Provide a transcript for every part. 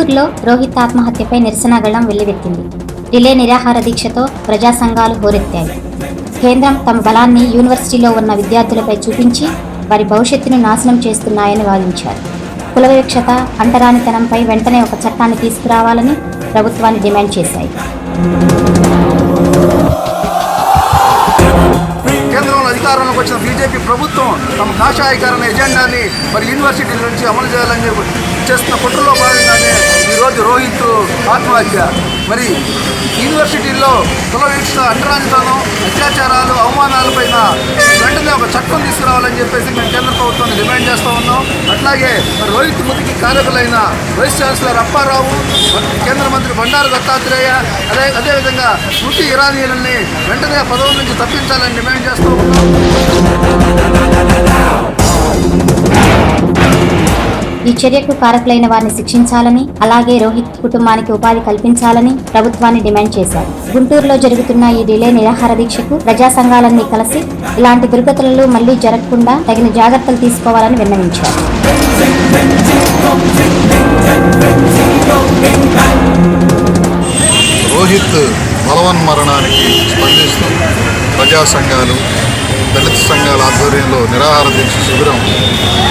గుంటూరులో రోహిత్ ఆత్మహత్యపై నిరసన గళం వెల్లువెత్తింది. రిలే నిరాహార దీక్షతో ప్రజా సంఘాలు హోరెత్తాయి. కేంద్రం తమ బలాన్ని యూనివర్సిటీలో ఉన్న విద్యార్థులపై చూపించి వారి భవిష్యత్తును నాశనం చేస్తున్నాయని వాదించారు. కుల వివక్షత, అంటరానితనంపై వెంటనే ఒక చట్టాన్ని తీసుకురావాలని ప్రభుత్వాన్ని డిమాండ్ చేశాయి. కేంద్రంలో అధికారంలోకి వచ్చిన బీజేపీ ప్రభుత్వం తమ కాషాయకరణ ఎజెండాని యూనివర్సిటీల నుంచి అమలు చేయాలని చేస్తున్న కుట్రలో భాగంగానే ఈరోజు రోహిత్ ఆత్మహత్య. యూనివర్సిటీల్లో కుల వివక్ష, అంటరానితనం, అత్యాచారాలు, అవమానాలపైన వెంటనే ఒక చట్టం తీసుకురావాలని చెప్పేసి మేము కేంద్ర ప్రభుత్వాన్ని డిమాండ్ చేస్తూ ఉన్నాం. అట్లాగే రోహిత్ మృతికి కారకులైన వైస్ ఛాన్సలర్ అప్పారావు, కేంద్ర మంత్రి బండారు దత్తాత్రేయ, అదేవిధంగా స్మృతి ఇరానీలని వెంటనే పదవుల నుంచి తప్పించాలని డిమాండ్ చేస్తూ ఉన్నాం. ఈ చర్యకు కారకులైన వారిని శిక్షించాలని, అలాగే రోహిత్ కుటుంబానికి ఉపాధి కల్పించాలని ప్రభుత్వాన్ని డిమాండ్ చేశారు. గుంటూరులో జరుగుతున్న ఈ రిలే నిరాహార దీక్షకు ప్రజా సంఘాలన్నీ కలిసి ఇలాంటి దుర్గతులు మళ్లీ జరగకుండా తగిన జాగ్రత్తలు తీసుకోవాలని విన్నవించారు. రోహిత్ బలవన్మరణానికి స్పందిస్తూ ప్రజా సంఘాలు, దళిత సంఘాల ఆధ్వర్యంలో నిరాహార దీక్ష శిబిరం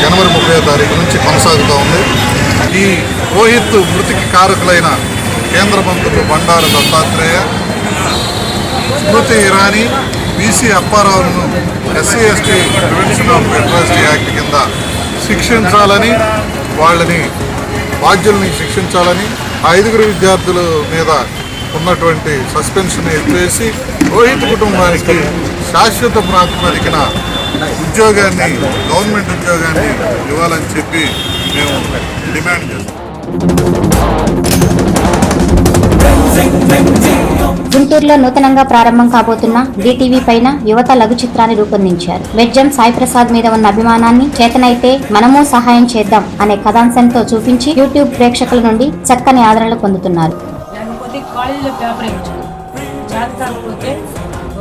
జనవరి 30వ తారీఖు నుంచి కొనసాగుతూ ఉంది. ఈ రోహిత్ మృతికి కారకులైన కేంద్ర మంత్రులు బండారు దత్తాత్రేయ, స్మృతి ఇరానీ, బీసీ అప్పారావులను SC/ST prevention of atrocity act కింద శిక్షించాలని, వాళ్ళని బాధ్యుల్ని శిక్షించాలని, ఆ 5 విద్యార్థుల మీద ఉన్నటువంటి సస్పెన్షన్ ఎత్తివేసి రోహిత్ కుటుంబానికి శాశ్వత ప్రాతిపదికన ఉద్యోగాన్ని, గవర్నమెంట్ ఉద్యోగాన్ని ఇవ్వాలని చెప్పి మేము డిమాండ్ చేస్తాం. గుంటూరులో నూతనంగా ప్రారంభం కాబోతున్న DTV పైన యువత లఘు చిత్రాన్ని రూపొందించారు. వెజ్జం సాయి ప్రసాద్ మీద ఉన్న అభిమానాన్ని చేతనైతే మనము సహాయం చేద్దాం అనే కథాంశంతో చూపించి యూట్యూబ్ ప్రేక్షకుల నుండి చక్కని ఆదరణ పొందుతున్నారు.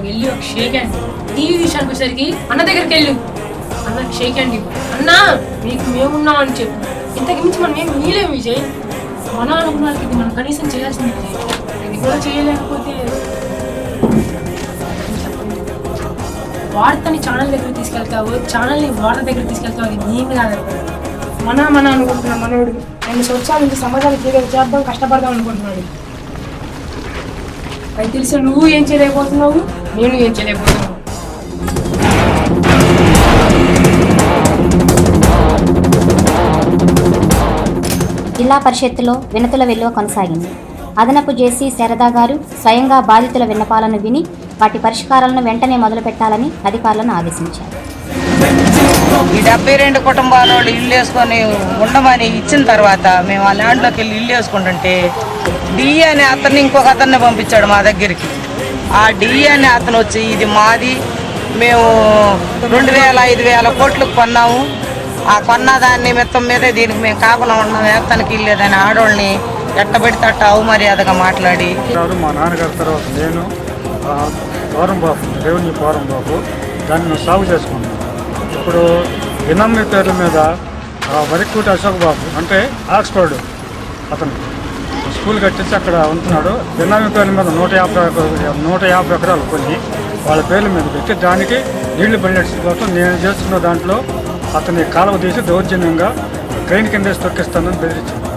వెళ్ళి ఒక షేక్ హ్యాండ్, టీవీ విషయానికి వచ్చేసరికి అన్న దగ్గరికి వెళ్ళు, అన్నకి షేక్ హ్యాండ్ ఇవ్వు, అన్నా మీకు మేమున్నాం అని చెప్పు. ఇంతకు మించి మనం ఏం వీలేం విజయ్. మన అనుకున్నానికి ఇది మనం కనీసం చేయాల్సింది. ఇది కూడా చేయలేకపోతే వార్తని ఛానల్ దగ్గర తీసుకెళ్తావు, ఛానల్ని వార్త దగ్గర తీసుకెళ్తావు, అది నీ మీద మన అనుకుంటున్నాం. మనోడు 2 సంవత్సరాల నుంచి సమాజానికి ఏదో చేద్దాం, కష్టపడదాం అనుకుంటున్నాడు. అది తెలిసి నువ్వు ఏం చేయలేకపోతున్నావు, నేను ఏం చేయలేకపోతున్నావు. జిల్లా పరిషత్తులో వినతుల వెల్లువ కొనసాగింది. అదనపు జేసీ శారదా గారు స్వయంగా బాధితుల విన్నపాలను విని వాటి పరిష్కారాలను వెంటనే మొదలుపెట్టాలని అధికారులను ఆదేశించారు. ఈ 72 కుటుంబాల వాళ్ళు ఇల్లు వేసుకొని ఉండమని ఇచ్చిన తర్వాత మేము ఆ ల్యాండ్లోకి వెళ్ళి ఇల్లు వేసుకుంటుంటే డిఏ అనే అతన్ని ఇంకొక అతన్ని పంపించాడు మా దగ్గరికి. ఆ డిఏ అనే అతను వచ్చి ఇది మాది, మేము 2,000-5,000 కోట్లకు కొన్నాము, ఆ కొన్న దాన్ని మొత్తం మీదే దీనికి మేము కాకుండా ఉన్నాం, వేస్తానికి ఇల్లేదని ఆడవాళ్ళని ఎట్టబెడితే అట్ట అవమర్యాదగా మాట్లాడి. మా నాన్నగారి తర్వాత నేను ఫారం బాబు, రెవెన్యూ ఫారం బాబు, దాన్ని సాగు చేసుకున్నాను. ఇప్పుడు బినామీ పేర్ల మీద వరికూటి అశోక్ బాబు అంటే ఆక్స్ఫర్డ్ అతను స్కూల్ కట్టించి అక్కడ ఉంటున్నాడు. బినామీ పేర్ల మీద 150 ఎకరాలు కొన్ని వాళ్ళ పేర్ల మీద పెట్టి దానికి నీళ్లు బడ్జెట్స్ కోసం నేను చేస్తున్న దాంట్లో అతని కాలువ తీసి దౌర్జన్యంగా ట్రైన్ కింద తొక్కిస్తానని బెదిరించాను.